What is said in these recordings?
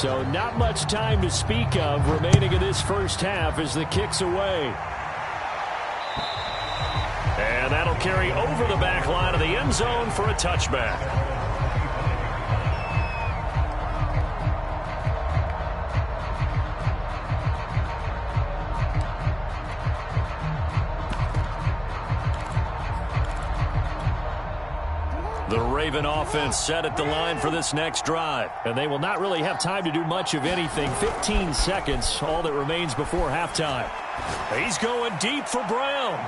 So not much time to speak of remaining in this first half as the kick's away. And that'll carry over the back line of the end zone for a touchback. The Raven offense set at the line for this next drive. And they will not really have time to do much of anything. 15 seconds, all that remains before halftime. He's going deep for Brown.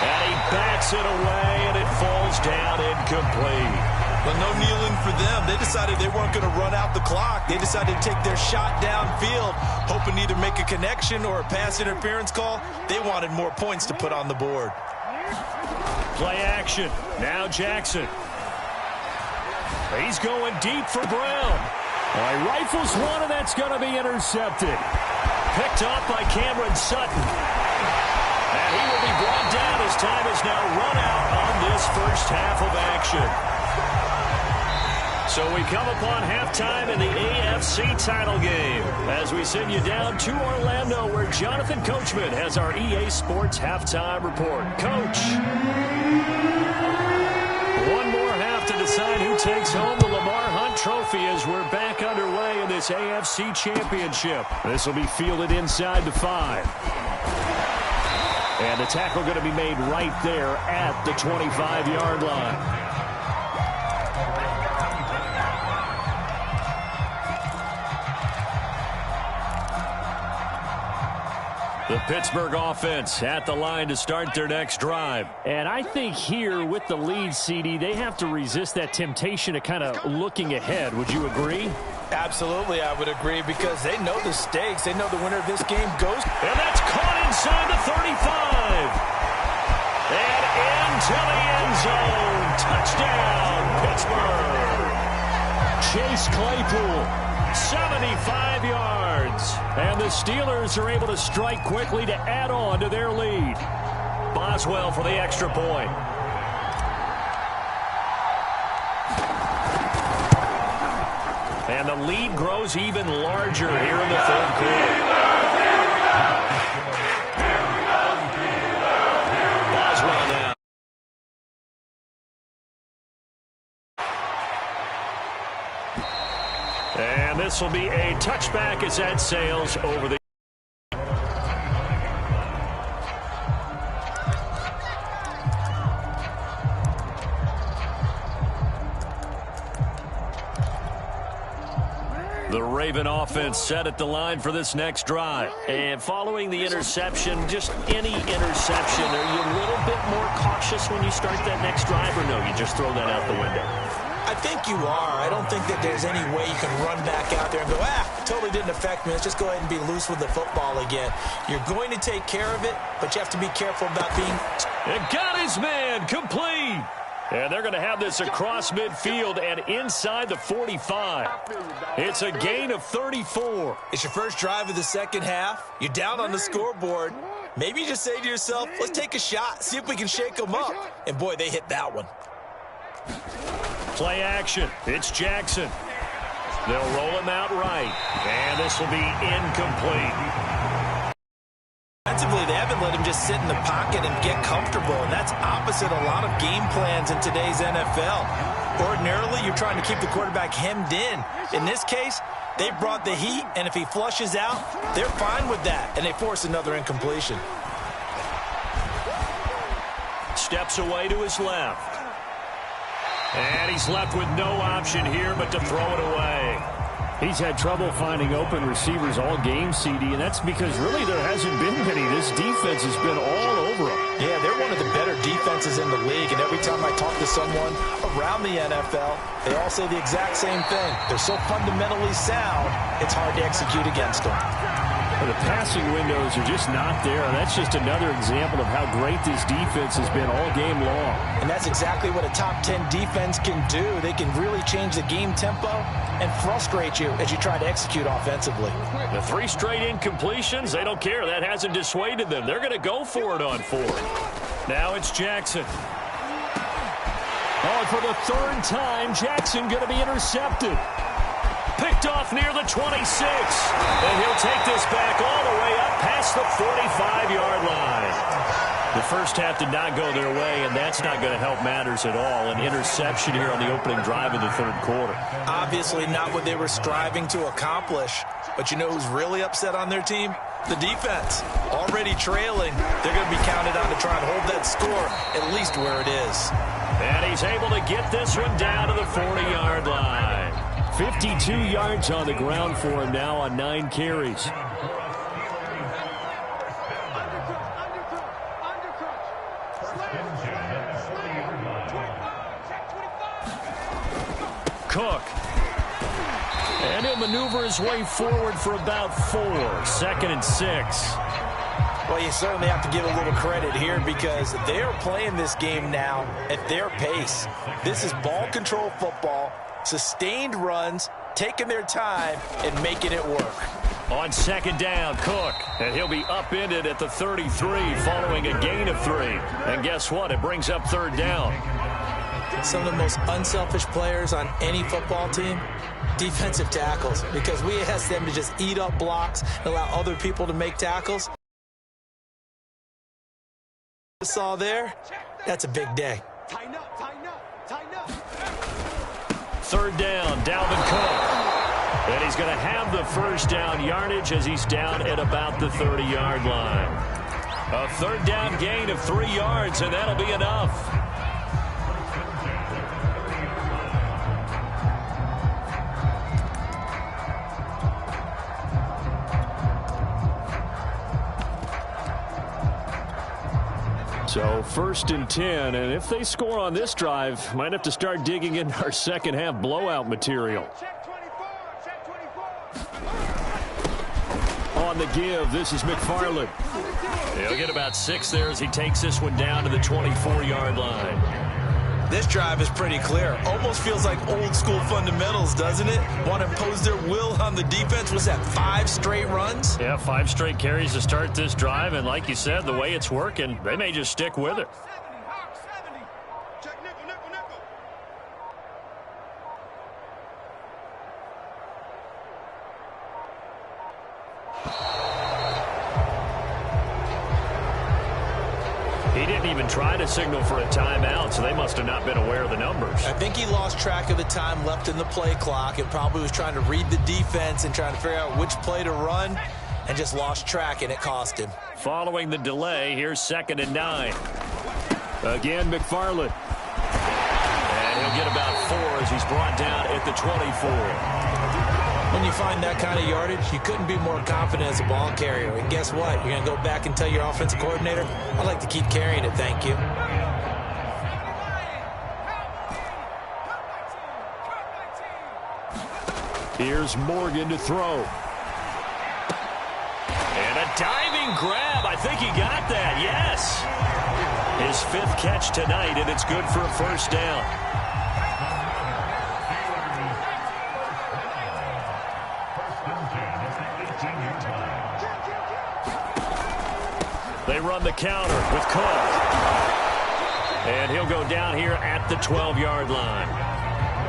And he backs it away, and it falls down incomplete. But no kneeling for them. They decided they weren't going to run out the clock. They decided to take their shot downfield, hoping to either make a connection or a pass interference call. They wanted more points to put on the board. Play action. Now Jackson. He's going deep for Brown. He rifles one, and that's going to be intercepted. Picked up by Cameron Sutton. And he will be brought down as time is now run out on this first half of action. So we come upon halftime in the AFC title game as we send you down to Orlando where Jonathan Coachman has our EA Sports halftime report. Coach. One more half to decide who takes home the Lamar Hunt Trophy as we're back underway in this AFC Championship. This will be fielded inside the 5. And the tackle going to be made right there at the 25-yard line. The Pittsburgh offense at the line to start their next drive. And I think here with the lead, CD, they have to resist that temptation of kind of looking ahead. Would you agree? Absolutely, I would agree, because they know the stakes. They know the winner of this game goes. And that's caught inside the 35. And into the end zone. Touchdown, Pittsburgh. Chase Claypool. 75 yards. And the Steelers are able to strike quickly to add on to their lead. Boswell for the extra point. And the lead grows even larger here in the third quarter. Boswell now. And this will be a touchback as that sails over the. The Raven offense set at the line for this next drive. And following the interception, just any interception, are you a little bit more cautious when you start that next drive, or no, you just throw that out the window? I think you are. I don't think that there's any way you can run back out there and go, it totally didn't affect me. Let's just go ahead and be loose with the football again. You're going to take care of it, but you have to be careful about being. And got his man complete. And they're going to have this across midfield and inside the 45. It's a gain of 34. It's your first drive of the second half. You're down on the scoreboard. Maybe you just say to yourself, let's take a shot, see if we can shake them up. And, boy, they hit that one. Play action. It's Jackson. They'll roll him out right. And this will be incomplete. Defensively, they haven't let him just sit in the pocket and get comfortable, and that's opposite a lot of game plans in today's NFL. Ordinarily, you're trying to keep the quarterback hemmed in. In this case, they brought the heat, and if he flushes out, they're fine with that, and they force another incompletion. Steps away to his left. And he's left with no option here but to throw it away. He's had trouble finding open receivers all game, CD, and that's because really there hasn't been many. This defense has been all over him. Yeah, they're one of the better defenses in the league, and every time I talk to someone around the NFL, they all say the exact same thing. They're so fundamentally sound, it's hard to execute against them. Well, the passing windows are just not there. That's just another example of how great this defense has been all game long. And that's exactly what a top 10 defense can do. They can really change the game tempo and frustrate you as you try to execute offensively. The 3 straight incompletions, they don't care. That hasn't dissuaded them. They're going to go for it on 4. Now it's Jackson. Oh, for the 3rd time, Jackson going to be intercepted. Picked off near the 26. And he'll take this back all the way up past the 45-yard line. The first half did not go their way, and that's not going to help matters at all. An interception here on the opening drive of the third quarter. Obviously not what they were striving to accomplish. But you know who's really upset on their team? The defense. Already trailing. They're going to be counted on to try and hold that score at least where it is. And he's able to get this one down to the 40-yard line. 52 yards on the ground for him now on 9 carries. Cook. And he'll maneuver his way forward for about 4. 2nd and 6. Well, you certainly have to give a little credit here because they are playing this game now at their pace. This is ball control football, sustained runs, taking their time, and making it work. On 2nd down, Cook. And he'll be upended at the 33 following a gain of 3. And guess what? It brings up 3rd down. Some of the most unselfish players on any football team, defensive tackles, because we ask them to just eat up blocks and allow other people to make tackles. Saw there, that's a big day. 3rd down, Dalvin Cook. And he's going to have the first down yardage as he's down at about the 30-yard line. A 3rd down gain of 3 yards, and that'll be enough. So 1st and 10, and if they score on this drive, might have to start digging into our second half blowout material. On the give, this is McFarland. He'll get about 6 there as he takes this one down to the 24-yard line. This drive is pretty clear. Almost feels like old school fundamentals, doesn't it? Want to impose their will on the defense. Was that 5 straight runs? Yeah, 5 straight carries to start this drive. And like you said, the way it's working, they may just stick with it. He didn't even try to signal for a timeout, so they must have not been aware of the numbers. I think he lost track of the time left in the play clock and probably was trying to read the defense and trying to figure out which play to run and just lost track, and it cost him. Following the delay, here's 2nd and 9. Again, McFarland. And he'll get about 4 as he's brought down at the 24. When you find that kind of yardage, you couldn't be more confident as a ball carrier. And guess what? You're going to go back and tell your offensive coordinator, I'd like to keep carrying it, thank you. Here's Morgan to throw. And a diving grab. I think he got that, yes. His 5th catch tonight, and it's good for a first down. They run the counter with Cook. And he'll go down here at the 12-yard line.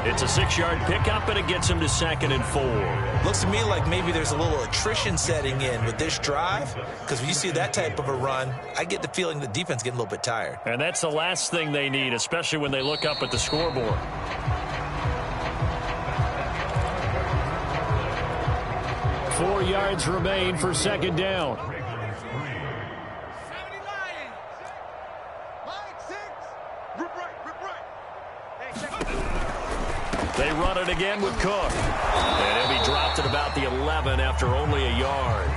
It's a 6-yard pickup, and it gets him to 2nd and 4. Looks to me like maybe there's a little attrition setting in with this drive, because when you see that type of a run, I get the feeling the defense getting a little bit tired. And that's the last thing they need, especially when they look up at the scoreboard. Four yards remain for 2nd down. They run it again with Cook. And he'll be dropped at about the 11 after only a yard.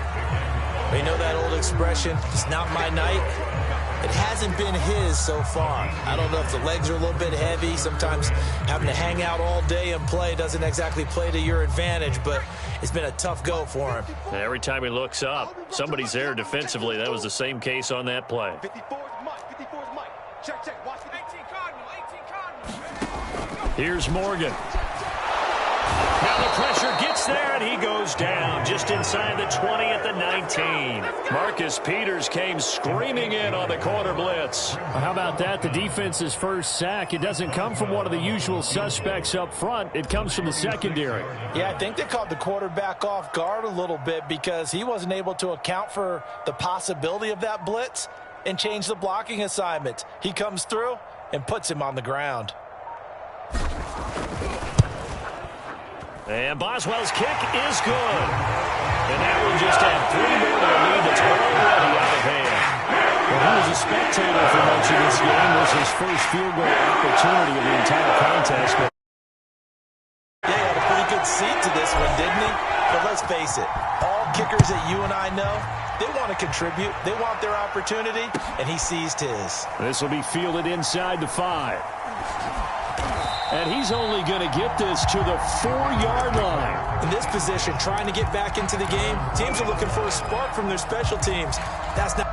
You know that old expression, it's not my night? It hasn't been his so far. I don't know if the legs are a little bit heavy. Sometimes having to hang out all day and play doesn't exactly play to your advantage, but it's been a tough go for him. Every time he looks up, somebody's there defensively. That was the same case on that play. 54 is Mike. 54 is Mike. Check. Watch 18 Cardinal. 18 Cardinal. Here's Morgan. Now Now the pressure gets there, and he goes down just inside the 20 at the 19. Marcus Peters came screaming in on the corner blitz. How about that? The defense's first sack. It doesn't come from one of the usual suspects up front. It comes from the secondary. Yeah, I think they caught the quarterback off guard a little bit because he wasn't able to account for the possibility of that blitz and change the blocking assignment. He comes through and puts him on the ground. And Boswell's kick is good. And that will just add 3 more to a lead that's already out of hand. Well, he was a spectator for much of this game. This was his first field goal opportunity of the entire contest. But yeah, he had a pretty good seat to this one, didn't he? But let's face it, all kickers that you and I know, they want to contribute. They want their opportunity, and he seized his. This will be fielded inside the 5. And he's only going to get this to the 4-yard line. In this position, trying to get back into the game, teams are looking for a spark from their special teams. That's not